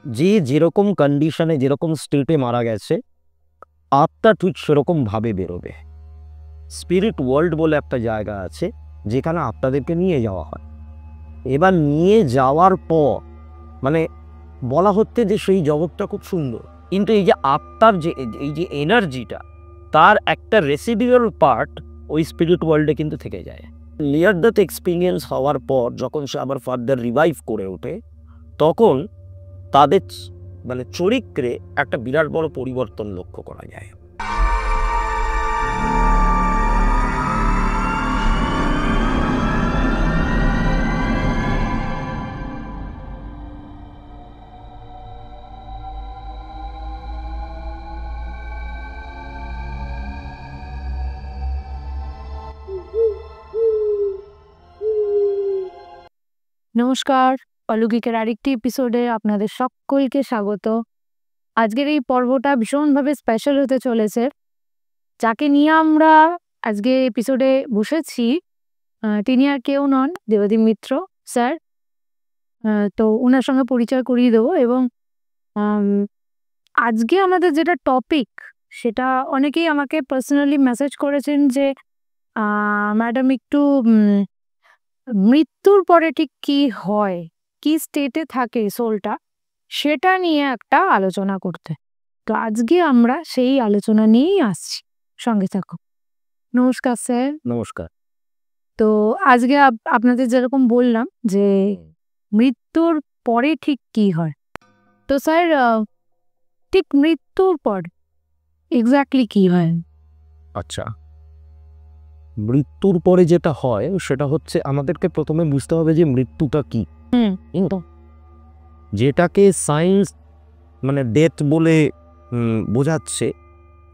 যে যেরকম কন্ডিশনে যেরকম স্টেটে মারা গেছে আত্মা ঠিক সেরকম ভাবে বেরোবে। স্পিরিট ওয়ার্ল্ড বলে একটা জায়গা আছে যেখানে আত্মাদেরকে নিয়ে যাওয়া হয়। এবার নিয়ে যাওয়ার পর মানে বলা হচ্ছে যে সেই জগৎটা খুব সুন্দর, কিন্তু এই যে আত্মার যে এই যে এনার্জিটা তার একটা রেসিডিউয়াল পার্ট ওই স্পিরিট ওয়ার্ল্ডে কিন্তু থেকে যায়। নিয়ার ডেথ এক্সপিরিয়েন্স হওয়ার পর যখন সে আবার ফার্দার রিভাইভ করে ওঠে তখন তাদের মানে চরিত্রে একটা বিরাট বড় পরিবর্তন লক্ষ্য করা যায়। নমস্কার, অলৌকিকের আরেকটি এপিসোডে আপনাদের সকলকে স্বাগত। আজকের এই পর্বটা ভীষণভাবে স্পেশাল হতে চলেছে। যাকে নিয়ে আমরা আজকে এপিসোডে বসেছি তিনি আর কেউ নন, দেবদীপ মিত্র স্যার। তো ওনার সঙ্গে পরিচয় করিয়ে দেবো। এবং আজকে আমাদের যেটা টপিক সেটা অনেকেই আমাকে পার্সোনালি মেসেজ করেছেন যে ম্যাডাম একটু মৃত্যুর পরে ঠিক কি হয়, কি স্টেটে থাকে সোলটা, সেটা নিয়ে একটা আলোচনা করতে। তো আজকে আমরা সেই আলোচনা নিয়েই আসছি, সঙ্গে থাকো। নমস্কার স্যার। নমস্কার। তো আজকে আপনাদের যেরকম বললাম যে মৃত্যুর পরে ঠিক কি হয়, তো স্যার ঠিক মৃত্যুর পর এক্স্যাক্টলি কি হয়? আচ্ছা, মৃত্যুর পরে যেটা হয় সেটা হচ্ছে আমাদেরকে প্রথমে বুঝতে হবে যে মৃত্যুটা কি। যেটাকে সায়েন্স মানে ডেথ বলে বোঝাচ্ছে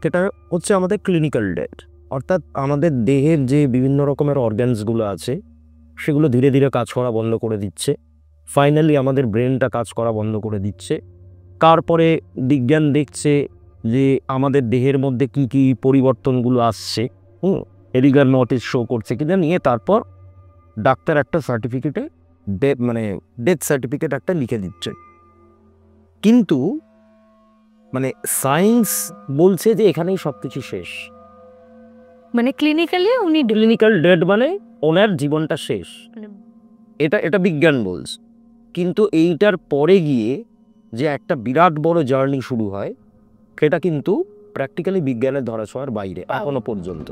সেটা হচ্ছে আমাদের ক্লিনিক্যাল ডেথ, অর্থাৎ আমাদের দেহের যে বিভিন্ন রকমের অর্গ্যানসগুলো আছে সেগুলো ধীরে ধীরে কাজ করা বন্ধ করে দিচ্ছে। ফাইনালি আমাদের ব্রেনটা কাজ করা বন্ধ করে দিচ্ছে। তারপরে বিজ্ঞান দেখছে যে আমাদের দেহের মধ্যে কি কি পরিবর্তনগুলো আসছে, এরিগার নোটিস শো করছে কিনা, নিয়ে তারপর ডাক্তার একটা সার্টিফিকেটে মানে ডেথ সার্টিফিকেট একটা লিখে দিচ্ছে। কিন্তু মানে সায়েন্স বলছে যে এখানেই সব কিছু শেষ। মানে ক্লিনিক্যালি উনি ক্লিনিক্যাল ডেথ মানে ওনার জীবনটা শেষ, এটা বিজ্ঞান বলছে। কিন্তু এইটার পরে গিয়ে যে একটা বিরাট বড় জার্নি শুরু হয় সেটা কিন্তু প্র্যাকটিক্যালি বিজ্ঞানের ধরাছোঁয়ার বাইরে এখনো পর্যন্ত।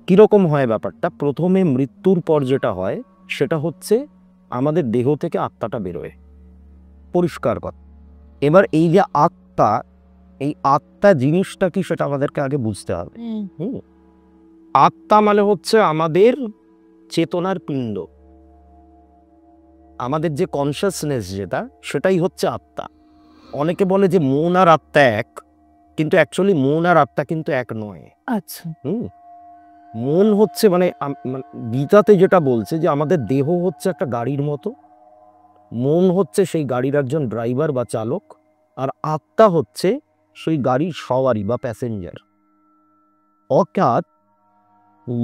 কীরকম হয় ব্যাপারটা? প্রথমে মৃত্যুর পর যেটা হয় সেটা হচ্ছে আমাদের দেহ থেকে আত্মাটা বেরোয়, পরিষ্কার কথা। এবার এই যে আত্মা, এই আত্মা জিনিসটা কি সেটা আমাদেরকে আগে বুঝতে হবে। আত্মা মানে হচ্ছে আমাদের চেতনার পিণ্ড, আমাদের যে কনসাসনেস যেটা সেটাই হচ্ছে আত্মা। অনেকে বলে যে মন আর আত্মা এক, কিন্তু অ্যাকচুয়ালি মন আর আত্মা কিন্তু এক নয়। আচ্ছা। মন হচ্ছে মানে গীতাতে যেটা বলছে যে আমাদের দেহ হচ্ছে একটা গাড়ির মতো, মন হচ্ছে সেই গাড়ির একজন ড্রাইভার বা চালক, আর আত্মা হচ্ছে সেই গাড়ির সওয়ারি বা প্যাসেঞ্জার। অর্থাৎ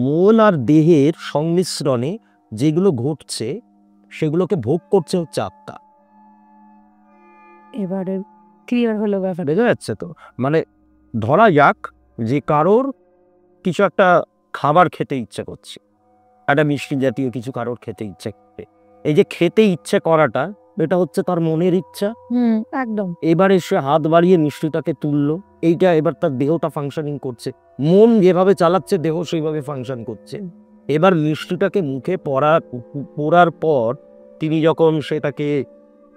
মন আর দেহের সংমিশ্রণে যেগুলো ঘটছে সেগুলোকে ভোগ করছে হচ্ছে আত্মা। এবারে ক্লিয়ার হলো ব্যাপার, বোঝা যাচ্ছে তো? মানে ধরা যাক যে কারোর কিছু একটা খাবার খেতে ইচ্ছে করছে, একটা মিষ্টি জাতীয় কিছু কারোর খেতে ইচ্ছে করে। এই যে খেতে ইচ্ছে করাটা এটা হচ্ছে তার মনের ইচ্ছা। একদম। এবারে সে হাত বাড়িয়ে মিষ্টিটাকে তুললো, এইটা এবার তার দেহটা ফাংশনিং করছে। মন যেভাবে চালাচ্ছে দেহ সেইভাবে ফাংশন করছে। এবার মিষ্টিটাকে মুখে পড়ার পর তিনি যখন সেটাকে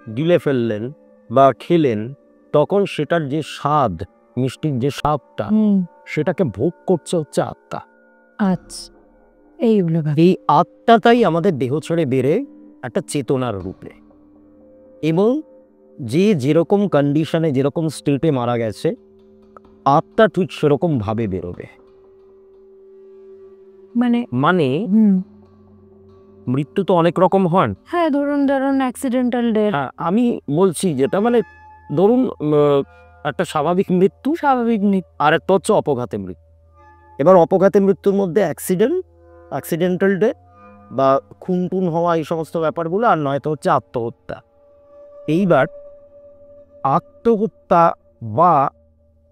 গিলে ফেললেন বা খেলেন, তখন সেটার যে স্বাদ, মিষ্টির যে স্বাদটা, সেটাকে ভোগ করছে হচ্ছে আত্মা। আচ্ছা, এইগুলো এই আত্মাটাই আমাদের দেহ ছেড়ে বেড়ে একটা চেতনার রূপে, এবং যে যেরকম কন্ডিশনে যেরকম স্টেটে মারা গেছে আত্মা ঠিক সেরকম ভাবে বেরোবে। মানে মানে মৃত্যু তো অনেক রকম হয়। হ্যাঁ, ধরুন অ্যাক্সিডেন্টাল ডেথ। হ্যাঁ, আমি বলছি যেটা মানে ধরুন একটা স্বাভাবিক মৃত্যু, আর একটা হচ্ছে অপঘাতে মৃত্যু। এবার অপঘাতে মৃত্যুর মধ্যে অ্যাক্সিডেন্টাল ডেথ বা খুন টুন হওয়া এই সমস্ত ব্যাপারগুলো, আর নয়তো হচ্ছে আত্মহত্যা। এইবার আত্মহত্যা বা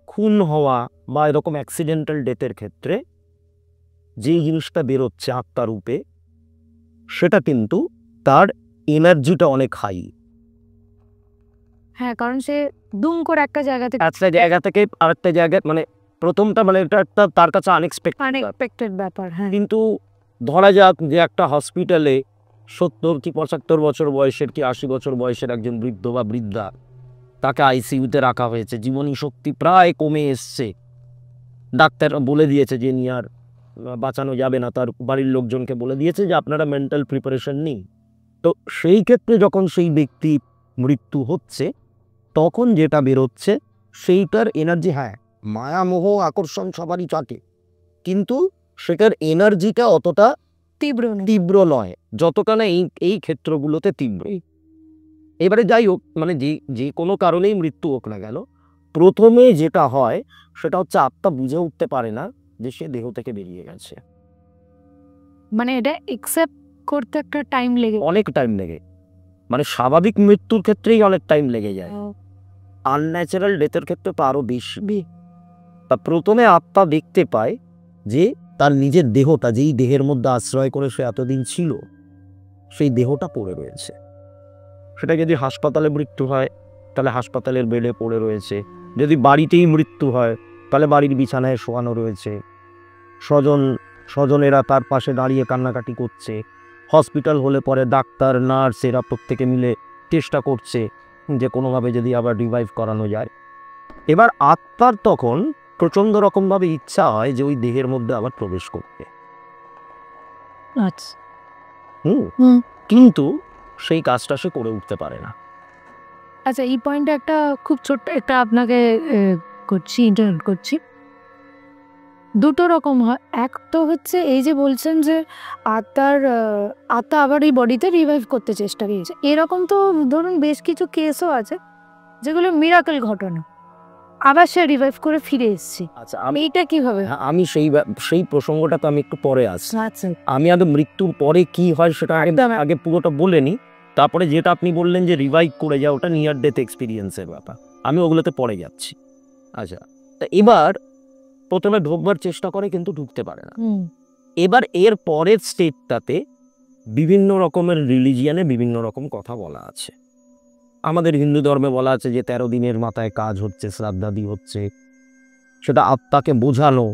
খুন হওয়া বা এরকম অ্যাক্সিডেন্টাল ডেথের ক্ষেত্রে যেই জিনিসটা বেরোচ্ছে আত্মা রূপে, সেটা কিন্তু তার এনার্জিটা অনেক হাই। হ্যাঁ, কারণ সে দুম করে একটা জায়গা থেকে একটা জায়গা থেকে আরেকটা জায়গায়, মানে প্রথমটা মানে এটা একটা তার কাছে আনএক্সপেক্টেড, আনএক্সপেক্টেড ব্যাপার। হ্যাঁ, কিন্তু ধরা যাক যে একটা হসপিটালে 70 কি 75 বছর বয়সের কি 80 বছর বয়সের একজন বৃদ্ধ বা বৃদ্ধা, তাকে আইসিইউতে রাখা হয়েছে, জীবনী শক্তি প্রায় কমে এসছে, ডাক্তার বলে দিয়েছে যে নিয়ে আর বাঁচানো যাবে না, তার বাড়ির লোকজনকে বলে দিয়েছে যে আপনারা মেন্টাল প্রিপারেশন নিন। তো সেই ক্ষেত্রে যখন সেই ব্যক্তি মৃত্যু হচ্ছে, তখন যেটা বেরোচ্ছে সেইটার এনার্জি, হ্যাঁ মায়া মোহ আকর্ষণ সবারই চাটে, কিন্তু সেটার এনার্জিটা অতটা তীব্র নয় যতটা না এই ক্ষেত্রগুলোতে তীব্র। এবারে যাই হোক, মানে যে কোনো কারণেই মৃত্যু হোক না কেন, প্রথমে যেটা হয় সেটা হচ্ছে আত্মা বুঝে উঠতে পারে না যে সে দেহ থেকে বেরিয়ে গেছে। মানে এটা একসেপ্ট করতে একটা টাইম লেগে, অনেক টাইম লেগে, মানে স্বাভাবিক মৃত্যুর ক্ষেত্রেই অনেক টাইম লেগে যায়, আনন্যাচারাল ডেথের ক্ষেত্রে তো আরো বেশি। তা প্রথমে আত্মা দেখতে পায় যে তার নিজের দেহটা, যেই দেহের মধ্যে আশ্রয় করে সে এতদিন ছিল, সেই দেহটা পড়ে রয়েছে। সেটা যদি হাসপাতালে মৃত্যু হয় তাহলে হাসপাতালের বেডে পড়ে রয়েছে, যদি বাড়িতেই মৃত্যু হয় তাহলে বাড়ির বিছানায় শোয়ানো রয়েছে, স্বজনেরা তার পাশে দাঁড়িয়ে কান্নাকাটি করছে, হসপিটাল হলে পরে ডাক্তার নার্স এরা প্রত্যেকে মিলে চেষ্টা করছে যে কোনোভাবে যদি আবার রিভাইভ করানো যায়। এবার আত্মার তখন প্রচণ্ড রকমভাবে ইচ্ছা হয় যে ওই দেহের মধ্যে আবার প্রবেশ করতে, আচ্ছা, কিন্তু সেই কাজটা সে করে উঠতে পারে না। আচ্ছা, এই পয়েন্টে একটা খুব ছোট্ট একটা আপনাকে ইন্টারভিউ করছি। দুটো রকম হয়, এক তো হচ্ছে এই যে বলছেন যে আত্মা আবার এই বডিতে রিভাইভ করতে চেষ্টা করেছে, এরকম তো ধরুন বেশ কিছু কেসও আছে যেগুলো মিরাকেল ঘটনা, আবার সে রিভাইভ করে ফিরে এসছে। আচ্ছা, এইটা কিভাবে? আমি সেই প্রসঙ্গটা তো আমি একটু পরে আসছি। আচ্ছা, আমি আগে মৃত্যুর পরে কি হয় সেটা আগে পুরোটা বলে নিই, তারপরে যেটা আপনি বললেন যে রিভাইভ করে যাওয়া, ওটা নিয়ার ডেথ এক্সপিরিয়েন্সের ব্যাপার, আমি ওগুলোতে পরে যাচ্ছি। আচ্ছা, তা এবার প্রথমে ঢোকবার চেষ্টা করে কিন্তু ঢুকতে পারে না। এবার এর পরের স্টেটটাতে বিভিন্ন রকমের রিলিজিয়ানে বিভিন্ন রকম কথা বলা আছে। আমাদের হিন্দু ধর্মে বলা আছে যে 13 দিনের মাথায় কাজ হচ্ছে, শ্রাদ্ধাদি হচ্ছে, সেটা আত্মাকে বোঝানো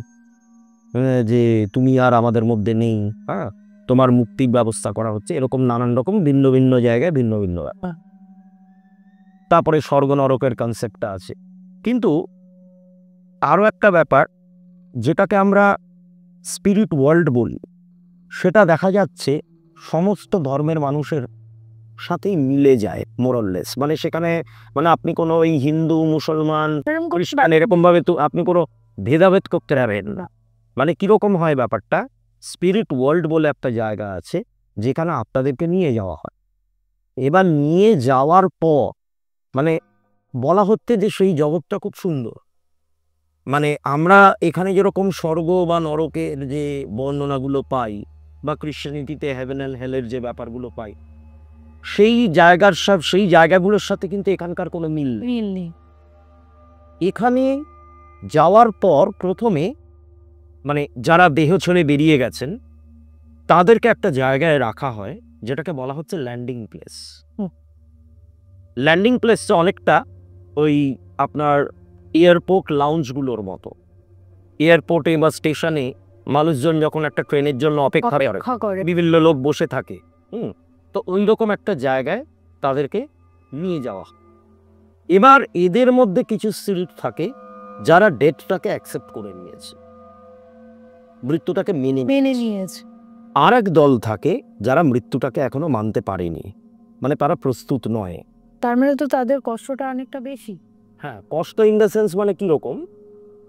যে তুমি আর আমাদের মধ্যে নেই, হ্যাঁ, তোমার মুক্তির ব্যবস্থা করা হচ্ছে, এরকম নানান রকম ভিন্ন ভিন্ন জায়গায় ভিন্ন ভিন্ন ব্যাপার। তারপরে স্বর্গ নরকের কনসেপ্টটা আছে, কিন্তু আরও একটা ব্যাপার যেটাকে আমরা স্পিরিট ওয়ার্ল্ড বলি, সেটা দেখা যাচ্ছে সমস্ত ধর্মের মানুষের সাথেই মিলে যায় মোরললেস। মানে সেখানে মানে আপনি কোনো ওই হিন্দু মুসলমান খ্রিস্টান এরকমভাবে তো আপনি কোনো ভেদাভেদ করতে পারবেন না। মানে কীরকম হয় ব্যাপারটা, স্পিরিট ওয়ার্ল্ড বলে একটা জায়গা আছে যেখানে আত্মাদেরকে নিয়ে যাওয়া হয়। এবার নিয়ে যাওয়ার পর মানে বলা হচ্ছে যে সেই জগৎটা খুব সুন্দর, মানে আমরা এখানে যেরকম স্বর্গ বা নরকের যে বর্ণনাগুলো পাই বা ক্রিশ্চিয়ানিটিতে হেভেন অ্যান্ড হেলের যে ব্যাপারগুলো পাই, সেই জায়গাগুলোর সাথে কিন্তু এখানকার কোনো মিল নেই। এখানে যাওয়ার পর প্রথমে মানে যারা দেহ ছেড়ে বেরিয়ে গেছেন তাদেরকে একটা জায়গায় রাখা হয় যেটাকে বলা হচ্ছে ল্যান্ডিং প্লেস। ল্যান্ডিং প্লেসটা অনেকটা ওই আপনার এয়ারপোর্ট লাউঞ্জগুলোর মতো। এয়ারপোর্টে বা স্টেশনে মানুষজন যখন একটা ট্রেনের জন্য অপেক্ষা করে, বিভিন্ন লোক বসে থাকে, তো ওই রকম একটা জায়গায় তাদেরকে নিয়ে যাওয়া। এবার এদের মধ্যে কিছু স্পিরিট থাকে যারা ডেথটাকে অ্যাকসেপ্ট করে নিয়েছে, মৃত্যুটাকে মেনে নিয়েছে। আর এক দল থাকে যারা মৃত্যুটাকে এখনো মানতে পারেনি, মানে তারা প্রস্তুত নয়। তার মানে তো তাদের কষ্টটা অনেকটা বেশি। হ্যাঁ, কষ্ট ইন দ্য সেন্স মানে কীরকম,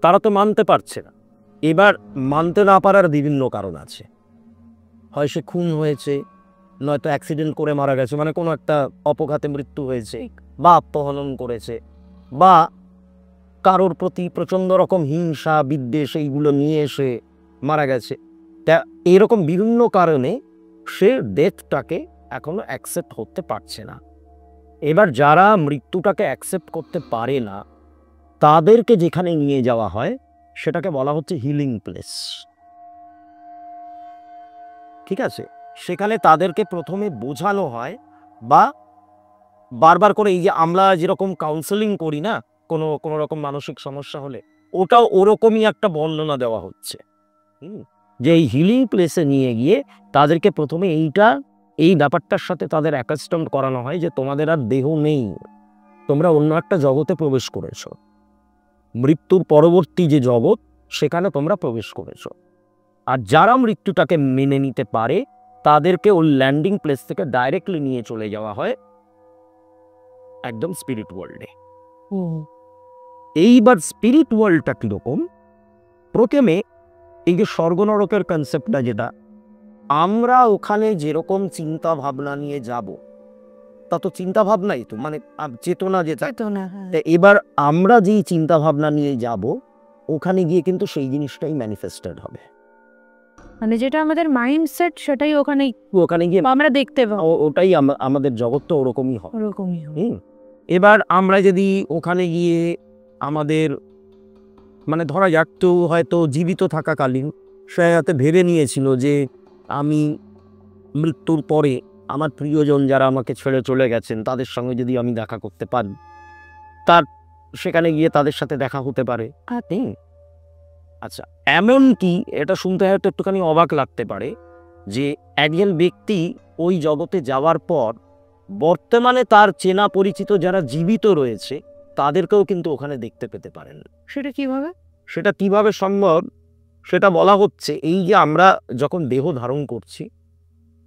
তারা তো মানতে পারছে না। এবার মানতে না পারার বিভিন্ন কারণ আছে, হয় সে খুন হয়েছে, নয়তো অ্যাক্সিডেন্ট করে মারা গেছে, মানে কোনো একটা অপঘাতে মৃত্যু হয়েছে, বা আত্মহনন করেছে, বা কারোর প্রতি প্রচণ্ড রকম হিংসা বিদ্বেষ এইগুলো নিয়ে এসে মারা গেছে। তা এরকম বিভিন্ন কারণে সে ডেথটাকে এখনো অ্যাকসেপ্ট করতে পারছে না। এবার যারা মৃত্যুটাকে অ্যাকসেপ্ট করতে পারে না তাদেরকে যেখানে নিয়ে যাওয়া হয় সেটাকে বলা হচ্ছে হিলিং প্লেস। ঠিক আছে, সেখানে তাদেরকে প্রথমে বোঝানো হয় বা বারবার করে, এই যে আমরা যেরকম কাউন্সেলিং করি না কোনো কোনো রকম মানসিক সমস্যা হলে, ওটাও ওরকমই একটা বর্ণনা দেওয়া হচ্ছে। যে এই হিলিং প্লেসে নিয়ে গিয়ে তাদেরকে প্রথমে এই ব্যাপারটার সাথে তাদের অ্যাকাস্টমড করানো হয় যে তোমাদের আর দেহ নেই, তোমরা অন্য একটা জগতে প্রবেশ করেছ, মৃত্যুর পরবর্তী যে জগৎ সেখানে তোমরা প্রবেশ করেছ। আর যারা মৃত্যুটাকে মেনে নিতে পারে তাদেরকে ওই ল্যান্ডিং প্লেস থেকে ডাইরেক্টলি নিয়ে চলে যাওয়া হয় একদম স্পিরিট ওয়ার্ল্ডে। এইবার স্পিরিট ওয়ার্ল্ডটা কীরকম, প্রথমে এই যে স্বর্গ নরকের কনসেপ্টটা, যেটা আমরা ওখানে যেরকম চিন্তা ভাবনা নিয়ে যাব, তা তো চিন্তা ভাবনাই তো, মানে চেতনা যেটা। এবার আমরা যেই চিন্তা ভাবনা নিয়ে যাব ওখানে গিয়ে কিন্তু সেই জিনিসটাই ম্যানিফেস্টেড হবে, মানে যেটা আমাদের মাইন্ডসেট সেটাই ওখানে গিয়ে আমরা দেখতে পাবো, ওটাই আমাদের জগৎ তো ওরকমই হবে। ওরকমই এবার আমরা যদি ওখানে গিয়ে আমাদের, মানে ধরা যাক তো হয়তো জীবিত থাকাকালীন সে হয়তো ভেবে নিয়েছিল যে আমি মৃত্যুর পরে আমার প্রিয়জন যারা আমাকে ছেড়ে চলে গেছেন তাদের সঙ্গে যদি আমি দেখা করতে পারি, তার সেখানে গিয়ে তাদের সাথে দেখা হতে পারে। আচ্ছা, এমন কি, এটা শুনতে হয়তো একটুখানি অবাক লাগতে পারে যে একজন ব্যক্তি ওই জগতে যাওয়ার পর বর্তমানে তার চেনা পরিচিত যারা জীবিত রয়েছে তাদেরকেও কিন্তু ওখানে দেখতে পেতে পারেন। সেটা কিভাবে সম্ভব, সেটা বলা হচ্ছে এই যে আমরা যখন দেহ ধারণ করছি,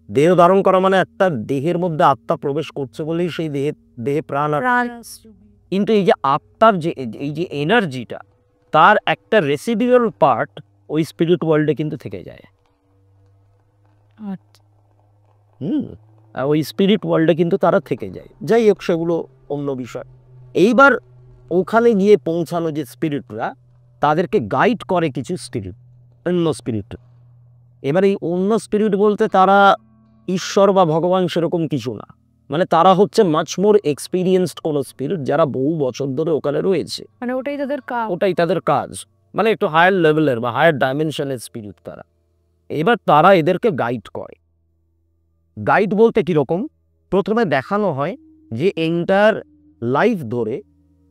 দেহ ধারণ করা মানে একটা দেহের মধ্যে আত্মা প্রবেশ করছে বলেই সেই দেহে প্রাণ আছে। কিন্তু এই যে আত্মার যে এই যে এনার্জিটা, তার একটা রেসিডিউয়াল পার্ট ওই স্পিরিট ওয়ার্ল্ডে কিন্তু থেকে যায়। ওই স্পিরিট ওয়ার্ল্ডে কিন্তু তারা থেকে যায়। যাই হোক, সেগুলো অন্য বিষয়। এইবার ওখানে গিয়ে পৌঁছানো যে স্পিরিটরা, তাদেরকে গাইড করে কিছু স্পিরিট, অন্য স্পিরিট। এবার এই অন্য স্পিরিট বলতে তারা ঈশ্বর বা ভগবান সেরকম কিছু না, মানে তারা হচ্ছে মাচ মোর এক্সপিরিয়েন্সড কোনো স্পিরিট যারা বহু বছর ধরে ওখানে রয়েছে, মানে ওটাই তাদের কাজ, মানে একটু হায়ার লেভেলের বা হায়ার ডাইমেনশনের স্পিরিট তারা। এবার তারা এদেরকে গাইড করে। গাইড বলতে কীরকম, প্রথমে দেখানো হয় যে এন্টার লাইফ ধরে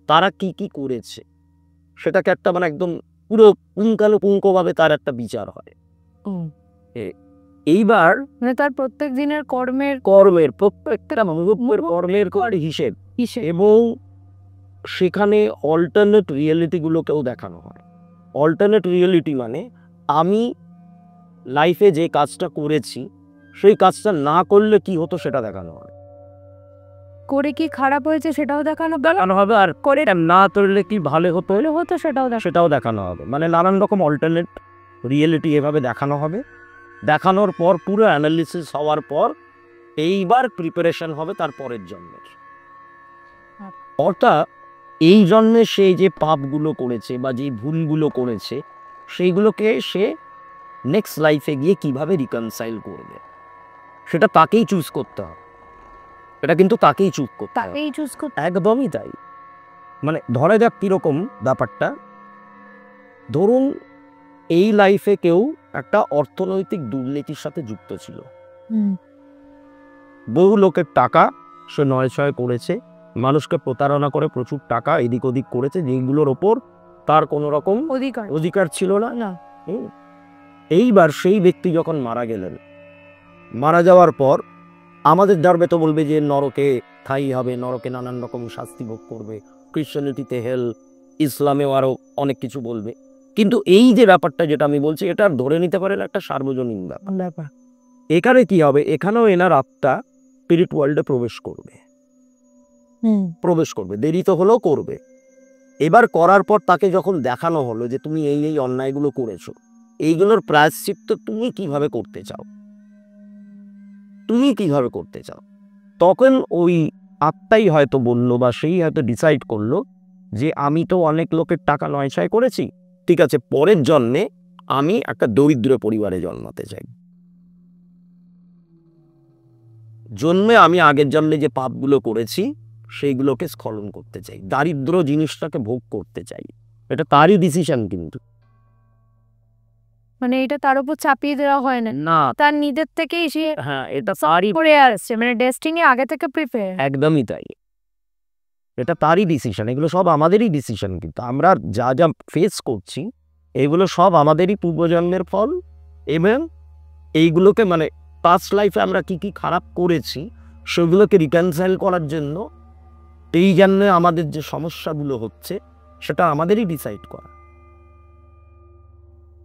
তারা কি কি করেছে, সেটাকে একটা মানে একদম পুরো পুঙ্খানুপুঙ্খভাবে তার একটা বিচার হয়। এইবার মানে তার প্রত্যেক দিনের কর্মের প্রত্যেকটা কর্মের হিসেব, এবং সেখানে অল্টারনেট রিয়েলিটিগুলোকেও দেখানো হয়। অল্টারনেট রিয়েলিটি মানে আমি লাইফে যে কাজটা করেছি সেই কাজটা না করলে কি হতো সেটা দেখানো হয়, করে কি খারাপ হয়েছে সেটাও দেখানো হবে, আর করে না করলে কি ভালো হতো সেটাও দেখানো হবে। মানে নানান রকম অল্টারনেট রিয়েলিটি এভাবে দেখানো হবে। দেখানোর পর পুরো অ্যানালিসিস হওয়ার পর এইবার প্রিপারেশন হবে তার পরের জন্মের। অর্থাৎ এই জন্মে সে যে পাপগুলো করেছে বা যে ভুলগুলো করেছে সেইগুলোকে সে নেক্সট লাইফে গিয়ে কিভাবে রিকনসাইল করবে সেটা তাকেই চুজ করতে হবে। এটা কিন্তু তাকেই চুজ করতে হবে, একদমই তাই। মানে ধরে যাক কীরকম ব্যাপারটা, ধরুন এই লাইফে কেউ একটা অর্থনৈতিক দুর্নীতির সাথে যুক্ত ছিল, বহু লোকের টাকা সে নয়ছয় করেছে, মানুষকে প্রতারণা করে প্রচুর টাকা এদিক ওদিক করেছে, যেগুলোর ওপর তার কোনো রকম অধিকার ছিল না। এইবার সেই ব্যক্তি যখন মারা গেলেন, মারা যাওয়ার পর আমাদের ধর্মে তো বলবে যে নরকে ঠাঁই হবে, নরকে নানান রকম শাস্তি ভোগ করবে, ক্রিশ্চিয়ানিটিতে হেল, ইসলামেও আরও অনেক কিছু বলবে। কিন্তু এই যে ব্যাপারটা যেটা আমি বলছি, এটা ধরে নিতে পারেন একটা সার্বজনীন ব্যাপার। এখানে কি হবে, এখানেও এনার আত্মা স্পিরিট ওয়ার্ল্ডে প্রবেশ করবে, দেরি তো হলেও করবে। এবার করার পর তাকে যখন দেখানো হলো যে তুমি এই এই অন্যায়গুলো করেছো, এইগুলোর প্রায়শ্চিত্ত তুমি কিভাবে করতে চাও, তখন ওই আত্মাই হয়তো বললো বা সেই হয়তো ডিসাইড করলো যে আমি তো অনেক লোকের টাকা নয়ছয় করেছি, ঠিক আছে, পরের জন্মে আমি একটা দরিদ্র পরিবারে জন্মাতে চাই, জন্মে আমি আগের জন্মে যে পাপগুলো করেছি সেইগুলোকে স্খলন করতে চাই, দারিদ্র জিনিসটাকে ভোগ করতে চাই। এটা তারই ডিসিশন কিন্তু। মানে এটা তার উপর চাপিয়ে দেওয়া হয় না, না, তার নিজের থেকেই সে হ্যাঁ, এটা তারই, করে আসছে, মানে ডেস্টিনি আগে থেকে প্রিপেয়ার। একদমই তাই, এটা তারই ডিসিশন। এগুলো সব আমাদেরই ডিসিশন, কিন্তু আমরা যা যা ফেস করছি এগুলো সব আমাদেরই পূর্বজন্মের ফল। এবং এইগুলোকে মানে পাস্ট লাইফে আমরা কি কি খারাপ করেছি সেগুলোকে রিকনসাইল করার জন্য, এই জন্য আমাদের যে সমস্যাগুলো হচ্ছে সেটা আমাদেরই ডিসাইড করা।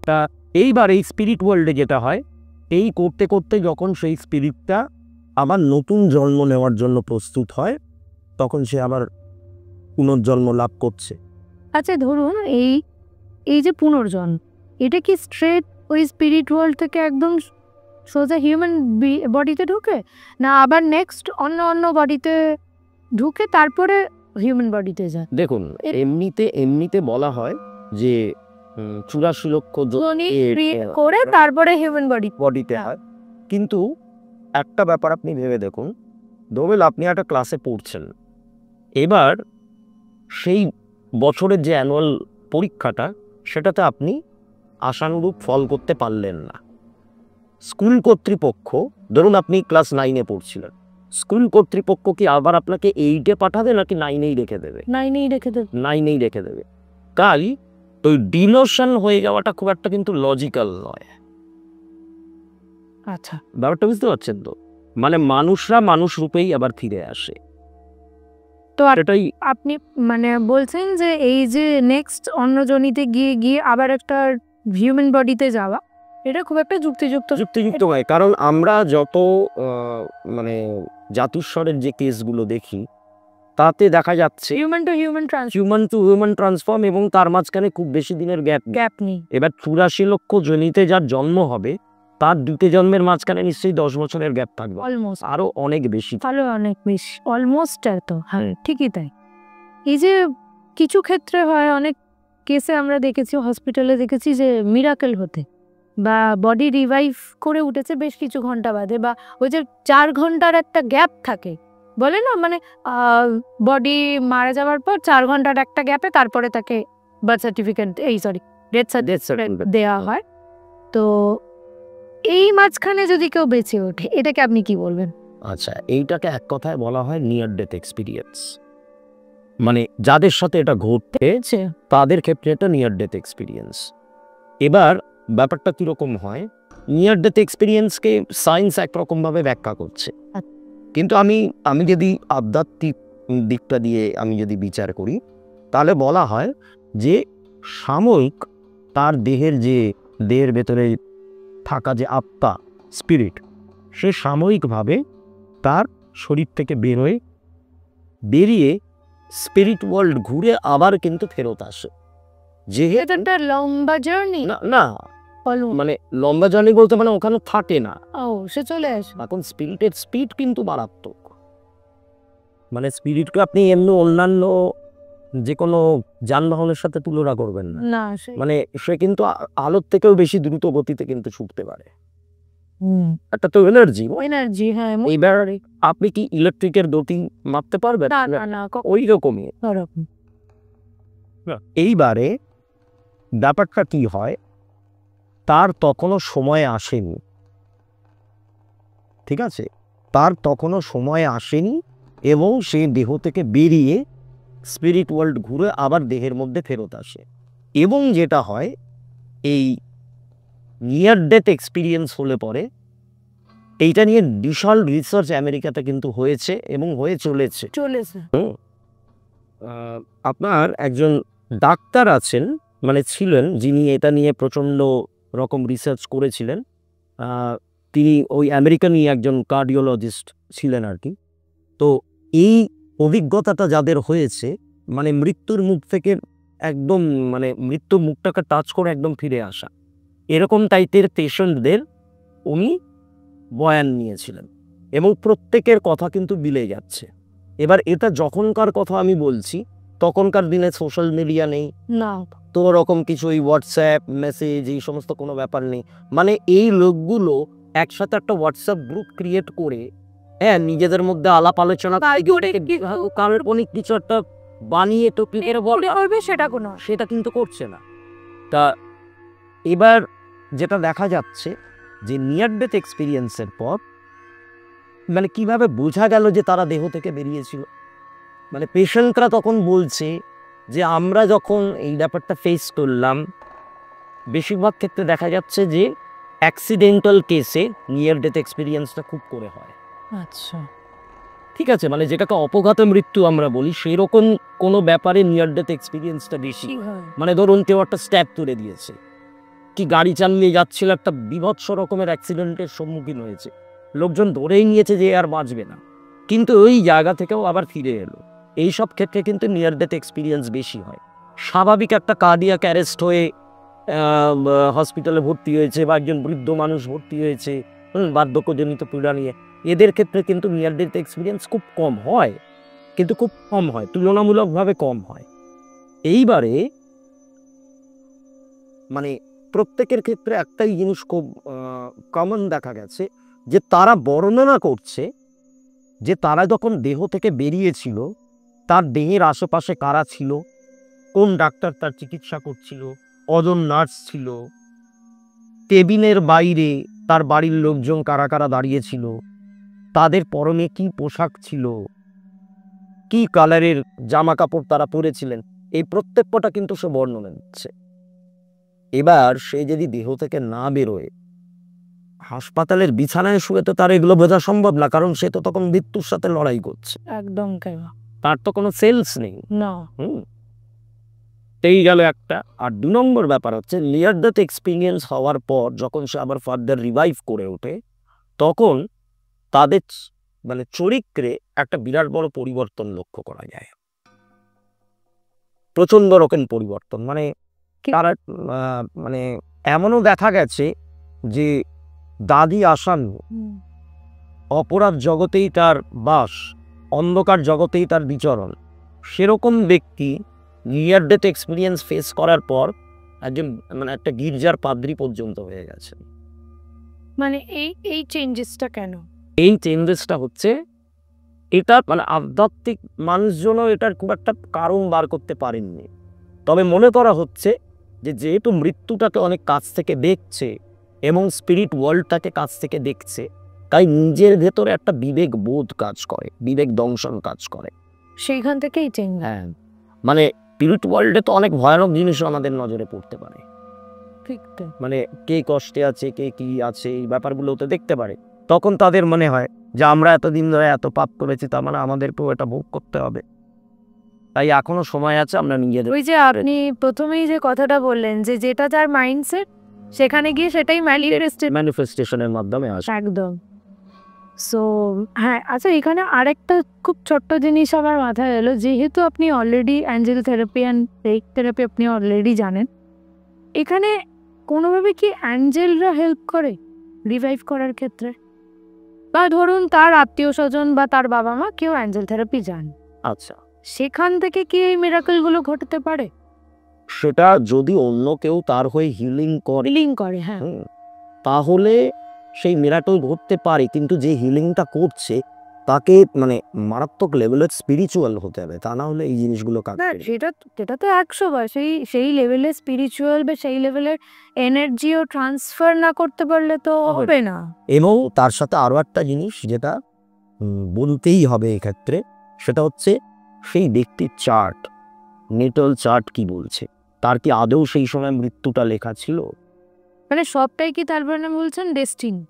তা এইবার এই স্পিরিট ওয়ার্ল্ডে যেটা হয়, এই করতে করতে যখন সেই স্পিরিটটা আবার নতুন জন্ম নেওয়ার জন্য প্রস্তুত হয়, তখন সে আবার পুনর্জন্ম লাভ করছে। আচ্ছা ধরুন এই এই যে পুনর্জন্ম, এটা কি স্ট্রেট ওই স্পিরিট ওয়ার্ল্ড থেকে একদম সোজা হিউম্যান বডিতে ঢুকে, না আবার নেক্সট অন্য অন্য বডিতে ঢুকে তারপরে হিউম্যান বডিতে যায়? দেখুন, এমনিতে বলা হয় যে 84 লক্ষ করে তারপরে হিউম্যান বডিতে হয়, কিন্তু একটা ব্যাপার আপনি ভেবে দেখুন, ধরুন আপনি একটা ক্লাসে পড়ছেন, এবার সেই বছরের যে অ্যানুয়াল পরীক্ষাটা সেটাতে আপনি আশানুরূপ ফল করতে পারলেন না। স্কুল কর্তৃপক্ষ, ধরুন আপনি ক্লাস 9-এ পড়ছিলেন, স্কুল কর্তৃপক্ষ কি আবার আপনাকে 8-এ পাঠাবে নাকি 9-এই রেখে দেবে? 9-এই রেখে দেবে। তাই ওই ডিলোশন হয়ে যাওয়াটা খুব একটা কিন্তু লজিক্যাল নয়। আচ্ছা, ব্যাপারটা বুঝতে পারছেন তো? মানে মানুষরা মানুষ রূপেই আবার ফিরে আসে। তো এটাই আপনি মানে বলছেন যে এই যে নেক্সট অন্য জনিতে গিয়ে গিয়ে আবার একটা হিউম্যান বডিতে যাওয়া, এটা খুব একটা যুক্তিযুক্ত হয়, কারণ আমরা যত মানে জাতুস্বরের যে কেসগুলো দেখি তাতে দেখা যাচ্ছে হিউম্যান টু হিউম্যান ট্রান্সফর্ম, এবং তার মাঝখানে খুব বেশি দিনের গ্যাপ নেই। এবার 84 লক্ষ জনিতে যার জন্ম হবে তার দুটো জন্মের মাঝখানে নিশ্চয়ই 10 বছরের গ্যাপ থাকবে, অলমোস্ট আরো অনেক বেশি। অনেক বেশি, অলমোস্ট এত। হ্যাঁ, ঠিকই তাই। এই যে কিছু ক্ষেত্রে হয়, অনেক কেসে আমরা দেখেছি, হসপিটালে দেখেছি যে মিরাকেল হতে বা বডি রিভাইভ করে উঠেছে বেশ কিছু ঘন্টা বাদে, বা ওই যে 4 ঘন্টার একটা গ্যাপ থাকে বলে না, মানে বডি মারা যাওয়ার পর 4 ঘন্টার একটা গ্যাপে তারপরে তাকে বার্থ সার্টিফিকেট ডেথ সার্টিফিকেট দেওয়া হয়। তো এই মাঝখানে যদি কেউ বেঁচে ওঠে, এটাকে আপনি কি বলবেন? আচ্ছা, এইটাকে এক কথায় বলা হয় নিয়ার ডেথ এক্সপিরিয়েন্স। মানে যাদের সাথে এটা ঘটছে তাদের ক্ষেত্রে এটা নিয়ার ডেথ এক্সপিরিয়েন্স। এবার ব্যাপারটা কীরকম হয়, নিয়ার ডেথ এক্সপিরিয়েন্সকে সায়েন্স একরকমভাবে ব্যাখ্যা করছে, কিন্তু আমি যদি আধ্যাত্মিক দিকটা দিয়ে আমি যদি বিচার করি, তাহলে বলা হয় যে সাময়িক তার দেহের ভেতরে থাকা যে আত্মা, স্পিরিট, সে সাময়িকভাবে তার শরীর থেকে বেরিয়ে স্পিরিট ওয়ার্ল্ড ঘুরে আবার কিন্তু ফেরত আসে। যেহেতু একটা লম্বা জার্নি না, মানে লম্বা জার্নি বলতে মানে ওখানে থাকে না, সে চলে আসে। এখন স্পিরিটের স্পিড কিন্তু মারাত্মক। মানে স্পিরিটকে আপনি এমনি অন্যান্য যে কোনো যানবাহনের সাথে তুলনা করবেন না, মানে সে কিন্তু আলোর থেকেও বেশি দ্রুত গতিতে কিন্তু ছুটতে পারে। একটা তো এনার্জি। হ্যাঁ। এইবার আপনি কি ইলেকট্রিকের গতি মাপতে পারবেন? না, ওই রকমই। এইবারে ব্যাপারটা কি হয়, তার তখনও সময় আসেনি, ঠিক আছে, তার তখনও সময় আসেনি, এবং সে দেহ থেকে বেরিয়ে স্পিরিট ওয়ার্ল্ড ঘুরে আবার দেহের মধ্যে ফেরত আসে। এবং যেটা হয়, এই নিয়ার ডেথ এক্সপিরিয়েন্স হলে পরে এইটা নিয়ে বিশাল রিসার্চ আমেরিকাতে কিন্তু হয়েছে এবং হয়ে চলেছে। আপনার একজন ডাক্তার আছেন, মানে ছিলেন, যিনি এটা নিয়ে প্রচণ্ড রকম রিসার্চ করেছিলেন। তিনি ওই আমেরিকানই একজন কার্ডিওলজিস্ট ছিলেন আর কি। তো এই অভিজ্ঞতাটা যাদের হয়েছে, মানে মৃত্যুর মুখ থেকে একদম, মানে মৃত্যুর মুখটাকে টাচ করে একদম ফিরে আসা, এরকম টাইপের পেশেন্টদের উনি বয়ান নিয়েছিলেন, এবং প্রত্যেকের কথা কিন্তু মিলে যাচ্ছে। এবার এটা যখনকার কথা আমি বলছি, তখনকার দিনে সোশ্যাল মিডিয়া নেই না, তো ওরকম কিছু ওই হোয়াটসঅ্যাপ মেসেজ এই সমস্ত কোনো ব্যাপার নেই। মানে এই লোকগুলো একসাথে একটা হোয়াটসঅ্যাপ গ্রুপ ক্রিয়েট করে হ্যাঁ নিজেদের মধ্যে আলাপ আলোচনা কাল্পনিক কিছু একটা বানিয়ে টপি করবে সেটা কোনো সেটা কিন্তু করছে না। তা এবার যেটা দেখা যাচ্ছে যে নিয়ার ডেথ এক্সপিরিয়েন্সের পর মানে কিভাবে বোঝা গেল যে তারা দেহ থেকে বেরিয়েছিল, মানে পেশেন্টরা তখন বলছে যে আমরা যখন এই ব্যাপারটা ফেস করলাম বেশিরভাগ ক্ষেত্রে দেখা যাচ্ছে যে অ্যাক্সিডেন্টাল কেসে নিয়ার ডেথ এক্সপিরিয়েন্সটা খুব করে হয়। আচ্ছা ঠিক আছে, মানে যেটাকে অপঘাত মৃত্যু আমরা বলি সেই রকম কোনো ব্যাপারে নিয়ার ডেথ এক্সপিরিয়েন্সটা বেশি। মানে ধরুন কেউ একটা স্ট্যাপ তুলে দিয়েছে, কি গাড়ি চালিয়ে যাচ্ছিল একটা বিভৎস রকমের অ্যাক্সিডেন্টের সম্মুখীন হয়েছে, লোকজন ধরেই নিয়েছে যে আর বাঁচবে না, কিন্তু ওই জায়গা থেকেও আবার ফিরে এলো। এই সব ক্ষেত্রে কিন্তু নিয়ার ডেথ এক্সপিরিয়েন্স বেশি হয়। স্বাভাবিক একটা কার্ডিয়াক অ্যারেস্ট হয়ে হসপিটালে ভর্তি হয়েছে বা একজন বৃদ্ধ মানুষ ভর্তি হয়েছে বার্ধক্যজনিত পীড়া নিয়ে, এদের ক্ষেত্রে কিন্তু নিয়ার ডেথ এক্সপিরিয়েন্স খুব কম হয়, কিন্তু খুব কম হয়, তুলনামূলকভাবে কম হয়। এইবারে মানে প্রত্যেকের ক্ষেত্রে একটাই জিনিস খুব কমন দেখা গেছে যে তারা বর্ণনা করছে যে তারা যখন দেহ থেকে বেরিয়েছিল তার দেহের আশেপাশে কারা ছিল, কোন ডাক্তার তার চিকিৎসা করছিল, কজন নার্স ছিল, কেবিনের বাইরে তার বাড়ির লোকজন কারা কারা দাঁড়িয়েছিল, তাদের পরনে কি পোশাক ছিল, কি কালারের জামা কাপড় তারা পরেছিলেন, এই প্রত্যেকটা কিন্তু সে বর্ণনা দিচ্ছে। এবার সে যদি দেহ থেকে না বেরোয় হাসপাতালের বিছানায় শুয়ে তো তার এগুলো বোঝা সম্ভব না, কারণ সে তো তখন মৃত্যুর সাথে লড়াই করছে, একদম কেন তার তো কোনো সেলস নেই না। এই গেল একটা। আর 2 নম্বর ব্যাপার হচ্ছে নিয়ার ডেথ এক্সপিরিয়েন্স হওয়ার পর যখন সে আবার ফার্দার রিভাইভ করে ওঠে তখন তাদের মানে চরিত্রে একটা বিরাট বড় পরিবর্তন লক্ষ্য করা যায়, প্রচন্ড রকম পরিবর্তন। মানে তারা মানে এমনও দেখা গেছে যে দাদি আসামি অপরাধ জগতেই তার বাস, অন্ধকার জগতেই তার বিচরণ, সেরকম ব্যক্তি নিয়ার ডেথ এক্সপিরিয়েন্স ফেস করার পর একজন মানে একটা গির্জার পাদ্রী পর্যন্ত হয়ে গেছে। মানে এই চেঞ্জেসটা কেন? এই চেঞ্জেসটা হচ্ছে এটা মানে আধ্যাত্মিক মানুষজনও এটার খুব একটা কারণ বার করতে পারেননি, তবে মনে করা হচ্ছে যে যেহেতু মৃত্যুটাকে অনেক কাছ থেকে দেখছে এবং স্পিরিট ওয়ার্ল্ডটাকে কাছ থেকে দেখছে তাই নিজের ভেতরে একটা বিবেক বোধ কাজ করে, বিবেক দংশন কাজ করে, সেইখান থেকেই চেঞ্জ। হ্যাঁ মানে স্পিরিট ওয়ার্ল্ডে তো অনেক ভয়ানক জিনিসও আমাদের নজরে পড়তে পারে, ঠিক তো, মানে কে কষ্টে আছে কে কি আছে এই ব্যাপারগুলো তো দেখতে পারে, তখন তাদের মনে হয় যে আমরা এতদিন ধরে এত পাপ করেছি তার মানে আমাদেরকেও এটা ভোগ করতে হবে, তাই এখনো সময় আছে আমরা নিজেদের। ওই যে আপনি প্রথমেই যে কথাটা বললেন যে যেটা যার মাইন্ডসেট সেখানে গিয়ে সেটাই ম্যানিফেস্টেশনের মাধ্যমে আসে। একদম। সো হ্যাঁ, আচ্ছা এখানে আরেকটা খুব ছোট্ট জিনিস আমার মাথায় এলো, যেহেতু আপনি already angel therapy and break therapy আপনি অলরেডি জানেন, এখানে কোনোভাবে কি অ্যাঞ্জেলরা হেল্প করে রিভাইভ করার ক্ষেত্রে? বা ধরুন তার আত্মীয় স্বজন বা তার বাবা মা কেউ অ্যাঞ্জেল থেরাপি যান, আচ্ছা সেখান থেকে কি এই মিরাকলগুলো ঘটতে পারে? সেটা যদি অন্য কেউ তার হয়ে হিলিং করে, হ্যাঁ, তাহলে সেই মিরাকল ঘটতে পারে, কিন্তু যে হিলিংটা করছে তাকে মানে মারাত্মক লেভেলের স্পিরিচুয়াল হতে হবে, তা না হলে এই জিনিসগুলো কাজ না করবে না। সেটা তো 100বার সেই লেভেলের স্পিরিচুয়াল বা সেই লেভেলের এনার্জিও ট্রান্সফার না করতে পারলে তো হবে না। এবং তার সাথে আরো একটা জিনিস যেটা বলতেই হবে এক্ষেত্রে, সেটা হচ্ছে সেই ব্যক্তির চার্ট, নেটাল চার্ট কি বলছে, তার কি আদৌ সেই সময় মৃত্যুটা লেখা ছিল? মানে সবটাই কি তার মানে বলছেন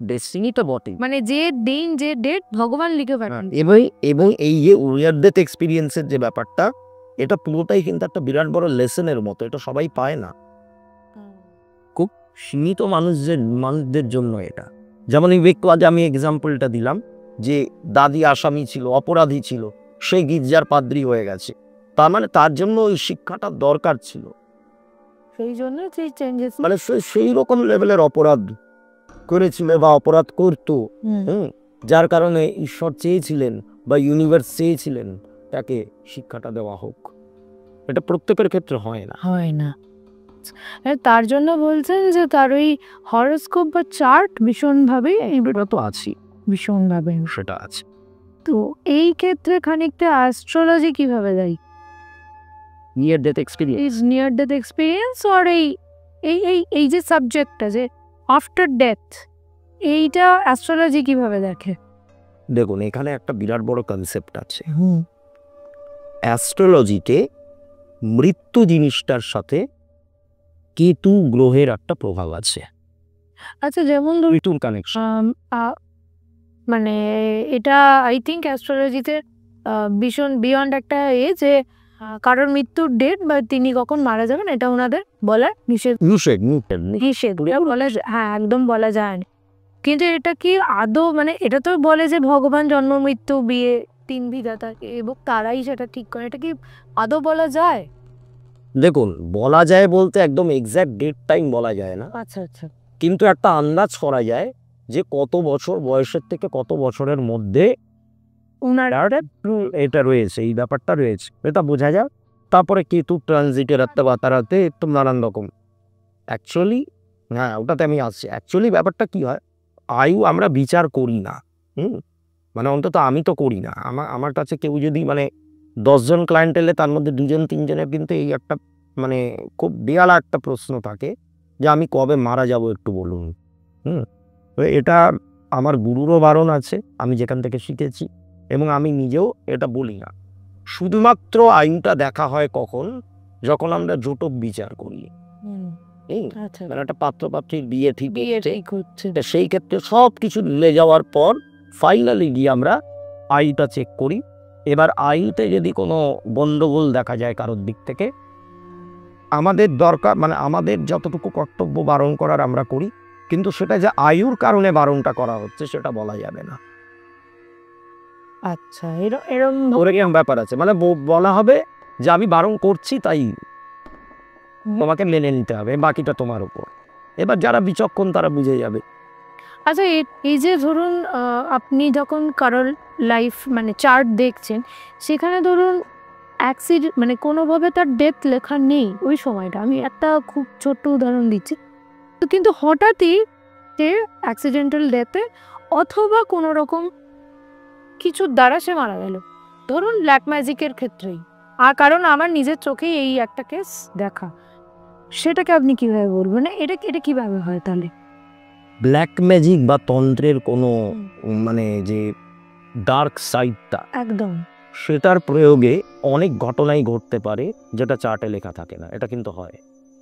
ডেস্টিনি তো বটেই, মানে যে দিন যে ডেট ভগবান লিখে পাঠান। এবং এই যে নিয়ার ডেথ এক্সপিরিয়েন্সের যে ব্যাপারটা, এটা পুরোটাই কিন্তু একটা বিরাট বড় লেসনের মতো, এটা সবাই পায় না, খুব সীমিত মানুষদের জন্য এটা। যেমন এই একটু আগে আমি এক্সাম্পলটা দিলাম যে দাদি আসামি ছিল, অপরাধী ছিল, সে গির্জার পাদ্রী হয়ে গেছে, তার মানে তার জন্য ওই শিক্ষাটা দরকার ছিল, সেই জন্য সেই চেঞ্জেস মানে সেই রকম লেভেলের অপরাধ করেছিল বা অপরাধ করতো, যার কারণে ঈশ্বর চেয়েছিলেন বা ইউনিভার্স চেয়েছিলেন তাকে শিক্ষাটা দেওয়া হোক। এটা প্রত্যেকের ক্ষেত্রে হয় না। তার জন্য বলছেন যে তার ওই হরোস্কোপ বা চার্ট ভীষণভাবে এটা তো আছি, ভীষণভাবে সেটা আছে। তো এই ক্ষেত্রে খানিকটা অ্যাস্ট্রোলজি কিভাবে দেয়? Near death experience is near death experience or এই এই এই এই যে সাবজেক্টটা যে আফটার ডেথ, এইটা অ্যাস্ট্রোলজি কিভাবে দেখে? দেখুন এখানে একটা বিরাট বড় কনসেপ্ট আছে। অ্যাস্ট্রোলজিতে মৃত্যু জিনিসটার সাথে কেতু গ্রহের একটা প্রভাব আছে, আচ্ছা, যেমন ধরুন মৃত্যুর কানেকশন। মানে এটা আই থিঙ্ক অ্যাস্ট্রোলজিতে ভীষণ বিয়ন্ড একটা যে কারোর মৃত্যুর ডেট বা তিনি কখন মারা যাবেন এটা ওনাদের বলার নিষেধ। এটা বলা হ্যাঁ একদম বলা যায় না। কিন্তু এটা কি আদৌ মানে এটা তো বলে যে ভগবান জন্ম মৃত্যু বিয়ে তিন বিধাতা এবং তারাই সেটা ঠিক করে, এটা কি আদৌ বলা যায়? দেখুন বলা যায় বলতে একদম এক্স্যাক্ট ডেট টাইম বলা যায় না, আচ্ছা আচ্ছা, কিন্তু একটা আন্দাজ করা যায় যে কত বছর বয়সের থেকে কত বছরের মধ্যে ওনার এটা রয়েছে, এই ব্যাপারটা রয়েছে, এটা বোঝা যায়। তারপরে কেতু ট্রানজিটের রাতে বাতারাতে একটু নানান রকম অ্যাকচুয়ালি, হ্যাঁ ওটাতে আমি আসছি। অ্যাকচুয়ালি ব্যাপারটা কি হয়, আয়ু আমরা বিচার করি না, মানে অন্তত আমি তো করি না। আমার কাছে কেউ যদি মানে 10 জন ক্লায়েন্ট এলে তার মধ্যে 2 জন 3 জনের কিন্তু এই একটা মানে খুব বেয়ালা একটা প্রশ্ন থাকে যে আমি কবে মারা যাব একটু বলুন। তো এটা আমার গুরুরও বারণ আছে, আমি যেখান থেকে শিখেছি, এবং আমি নিজেও এটা বলি না। শুধুমাত্র আয়ুটা দেখা হয় কখন, যখন আমরা জোটক বিচার করি, আচ্ছা মানে একটা পাত্র পাত্রীর বিয়ে ঠিক বিয়ে হচ্ছে, ঠিক হচ্ছে। তা সেই ক্ষেত্রে সব কিছু মিলে যাওয়ার পর ফাইনালি গিয়ে আমরা আয়ুটা চেক করি। এবার আয়ুতে যদি কোনো গন্ডগোল দেখা যায় কারোর দিক থেকে, আমাদের দরকার মানে আমাদের যতটুকু কর্তব্য বারণ করার আমরা করি, কিন্তু সেটা যে আয়ুর কারণে বারণটা করা হচ্ছে সেটা বলা যাবে না। আচ্ছা, এরকম ওরকম ব্যাপার আছে, মানে বলা হবে যে আমি বারণ করছি তাই তোমাকে মেনে নিতে হবে, বাকিটা তোমার উপর। এবার যারা বিচক্ষণ তারা বুঝে যাবে। আচ্ছা, এই যে ধরুন আপনি যখন কারোর লাইফ মানে চার্ট দেখছেন, সেখানে ধরুন অ্যাক্সিডেন্ট মানে কোনোভাবে তার ডেথ লেখা নেই ওই সময়টা, আমি একটা খুব ছোট্ট উদাহরণ দিচ্ছি, তো কিন্তু হঠাৎই সে অ্যাক্সিডেন্টাল ডেথে অথবা কোনো রকম কিছুর দ্বারা সে মারা গেল, ধরুন ব্ল্যাক ম্যাজিকের ক্ষেত্রেই। আর কারণ আমার নিজের চোখেই এই একটা কেস দেখা, সেটাকে আপনি কিভাবে বলবেন? এটা এটা কিভাবে হয় তাহলে? ব্ল্যাক ম্যাজিক বা তন্ত্রের কোনো মানে যে ডার্ক সাইডটা একদম সেটার প্রয়োগে অনেক ঘটনাই ঘটতে পারে যেটা চার্টে লেখা থাকে না, এটা কিন্তু হয়।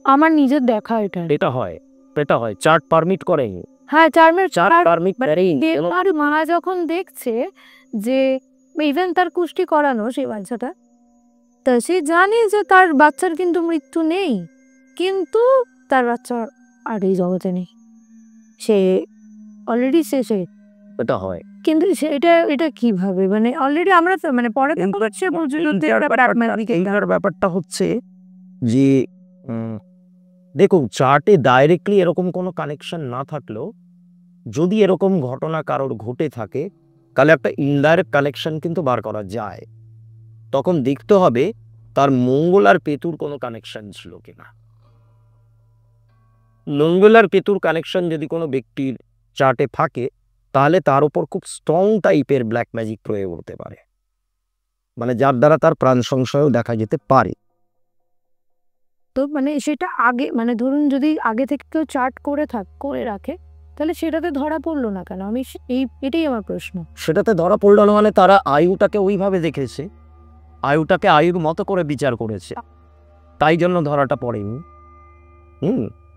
আমার নিজের দেখা এটা এটা হয়, এটা হয়, চার্ট পারমিট করেনি। হ্যাঁ, চার্ট পারমিট করেনি। আর মা যখন দেখছে যে ইভেন তার কুষ্টি করানো সেই বাচ্চাটা, তা সে জানে যে তার বাচ্চার কিন্তু মৃত্যু নেই, কিন্তু তার বাচ্চা আর এই জগতে নেই, সে অলরেডি শেষে। এটা হয়, কিন্তু এটা এটা কিভাবে মানে অলরেডি আমরা তো মানে পরে এইটার ব্যাপারটা হচ্ছে যে দেখুন চার্টে ডাইরেক্টলি এরকম কোনো কানেকশন না থাকলেও যদি এরকম ঘটনা কারোর ঘটে থাকে তাহলে একটা ইনডাইরেক্ট কানেকশন কিন্তু বার করা যায়। তখন দেখতে হবে তার মঙ্গল আর কেতুর কোনো কানেকশন ছিল কিনা। মঙ্গল আর কেতুর কানেকশন যদি কোনো ব্যক্তির চার্টে থাকে তাহলে তার উপর খুব স্ট্রং টাইপের ব্ল্যাক ম্যাজিক প্রয়োগ হতে পারে, মানে যার দ্বারা তার প্রাণ সংশয়ও দেখা যেতে পারে। তো মানে সেটা আগে মানে ধরুন যদি আগে থেকে কেউ চার্ট করে রাখে তাহলে সেটাতে ধরা পড়লো না কেন? আমি এটাই আমার প্রশ্ন। সেটাতে ধরা পড়লো না মানে তারা আয়ুটাকে ওইভাবে দেখেছে, আয়ুটাকে আয়ুর মতো করে বিচার করেছে, তাই জন্য ধরাটা পড়েনি।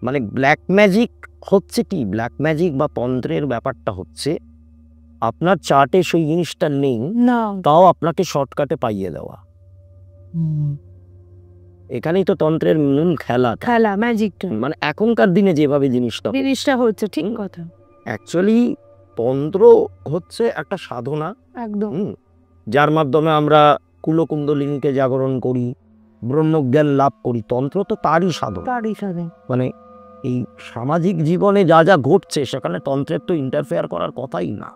মানে ব্ল্যাক ম্যাজিক হচ্ছে কি, ব্ল্যাক ম্যাজিক বা তন্ত্রের ব্যাপারটা হচ্ছে আপনার চার্টে সেই জিনিসটা নেই না, তাও আপনাকে শর্টকাটে পাইয়ে দেওয়া। এখানেই তো তন্ত্রের মূল খেলা ম্যাজিকটা, মানে এখনকার দিনে যেভাবে জিনিসটা হচ্ছে ঠিক কথা। অ্যাকচুয়ালি তন্ত্র হচ্ছে একটা সাধনা, একদম যার মাধ্যমে আমরা কুলকুণ্ডলিনীকে জাগরণ করি, ব্রহ্মজ্ঞান লাভ করি। তন্ত্র তো তারই সাধন। মানে এই সামাজিক জীবনে যা যা ঘটছে সেখানে তন্ত্রের তো ইন্টারফেয়ার করার কথাই না।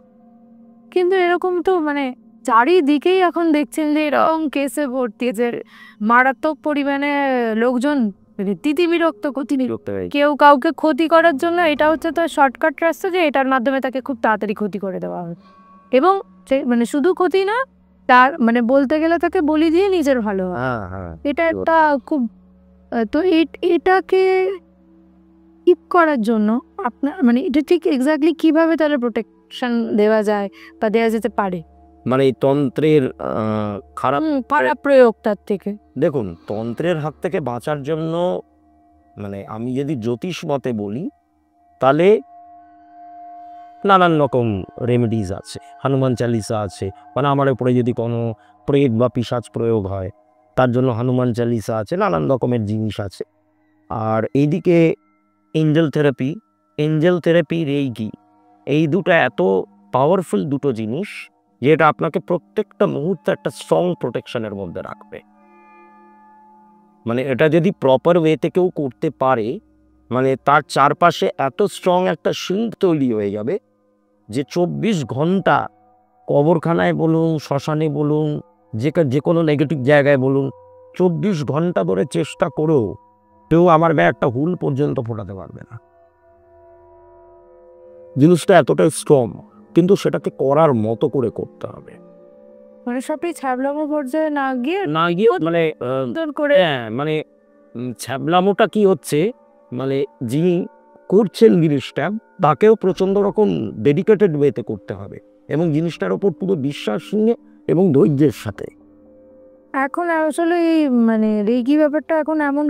কিন্তু এরকম তো মানে চারিদিকেই এখন দেখছেন যে এরকম কেসে ভর্তি, যে মারাত্মক পরিমাণে লোকজন বিরক্ত কেউ কাউকে ক্ষতি করার জন্য এটা হচ্ছে তো শর্টকাট রাস্তা যে এটার মাধ্যমে তাকে খুব তাড়াতাড়ি ক্ষতি করে দেওয়া হয়। এবং মানে শুধু ক্ষতি না, তার মানে বলতে গেলে তাকে বলি দিয়ে নিজের ভালো হয়। হ্যাঁ হ্যাঁ এটা একটা খুব তো এটাকে কিপ করার জন্য আপনার মানে এটা ঠিক এক্স্যাক্টলি কিভাবে তাহলে প্রোটেকশন দেওয়া যায় বা দেওয়া যেতে পারে? মানে এই তন্ত্রের খারাপ খারাপ প্রয়োগ তার থেকে। দেখুন, তন্ত্রের হাত থেকে বাঁচার জন্য মানে আমি যদি জ্যোতিষ মতে বলি তাহলে নানান রকম রেমেডিজ আছে, হনুমান চালিসা আছে, মানে আমার উপরে যদি কোনো প্রেত বা পিশাচ প্রয়োগ হয় তার জন্য হনুমান চালিসা আছে, নানান রকমের জিনিস আছে। আর এইদিকে এঞ্জেল থেরাপি রেইকি, এই দুটো এত পাওয়ারফুল দুটো জিনিস যেটা আপনাকে প্রত্যেকটা মুহূর্তে একটা স্ট্রং প্রোটেকশনের মধ্যে রাখবে। মানে এটা যদি প্রপার ওয়েতে কেউ করতে পারে, মানে তার চারপাশে এত স্ট্রং একটা শিল্ড তৈরি হয়ে যাবে যে 24 ঘন্টা কবরখানায় বলুন, শ্মশানে বলুন, যে কোনো নেগেটিভ জায়গায় বলুন, 24 ঘন্টা ধরে চেষ্টা করেও কেউ আমার গায়ে একটা হুল পর্যন্ত ফোটাতে পারবে না। জিনিসটা এতটাই স্ট্রং, কিন্তু সেটাকে করার মতো করে করতে হবে। মানে সবই ছ্যাবলামো পর্যায়ে না গিয়ে মানে করে হ্যাঁ, মানে ছ্যাবলামোটা কি হচ্ছে, মানে যিনি করছেন জিনিসটা তাকেও প্রচণ্ড রকম ডেডিকেটেড ওয়েতে করতে হবে এবং জিনিসটার ওপর পুরো বিশ্বাস নিয়ে এবং ধৈর্যের সাথে। এখন আসলে এই মানে রেগি ব্যাপারটা এখন এমন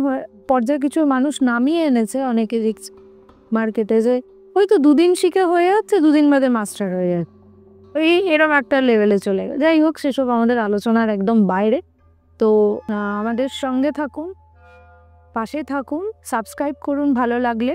পর্যায়ে কিছু মানুষ নামিয়ে এনেছে, অনেকে দেখছি মার্কেটে যে হয়তো 2 দিন শিখে হয়ে যাচ্ছে, 2 দিন বাদে মাস্টার হয়ে যাচ্ছে, এরকম একটা লেভেলে চলে গেছে। যাই হোক, সেসব আমাদের আলোচনার একদম বাইরে। তো আমাদের সঙ্গে থাকুন, পাশে থাকুন, সাবস্ক্রাইব করুন ভালো লাগলে।